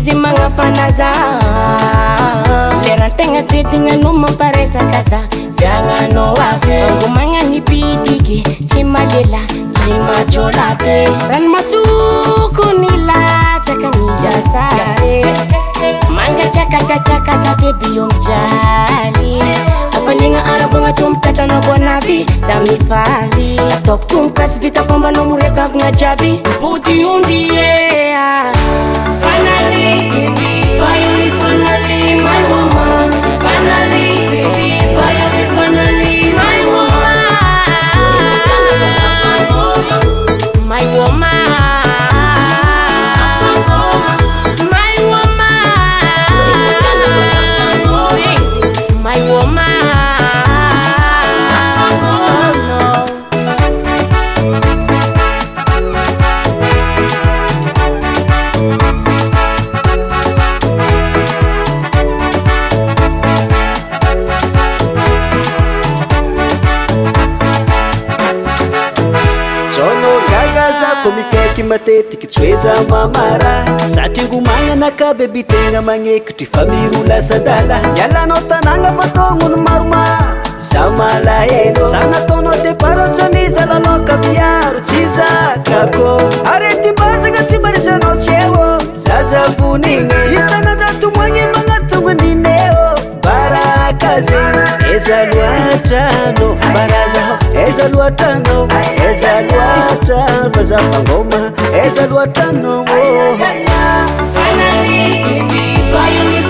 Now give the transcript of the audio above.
izy magnafanaza lerantegna tedigna no mamparesaka za viagnanao avy ango magnany pidiky tsy malela tsy majola be rano masoko ny latsaka ny jasare mangatsakatsakaka za beby io mijaly afaligna arabagna tro mitatranao boanaby za mifaly ataoko tomboka tsy vita fambanao morekavagna jiaby vody ondy finally baby buy me finally my woman finally baby buy me finally my woman my woman my woman my woman Mikaiky matetiky tsy hoe za mamara satria ngomagnana ka beby tegna magnekitry fa mirola sadala mialanao tanagna fa tognono maromaro za malahelo za nataonao depart tsony zalalôka miaro tsy zakako arety basaka tsy mbarisanao tseo zazavonigny isanandratomoagny magnatongo nineo baraka zegny eza loatrano barazaho eza loatrano eza loatrano bazafangoma eza loatrano finally baby buy me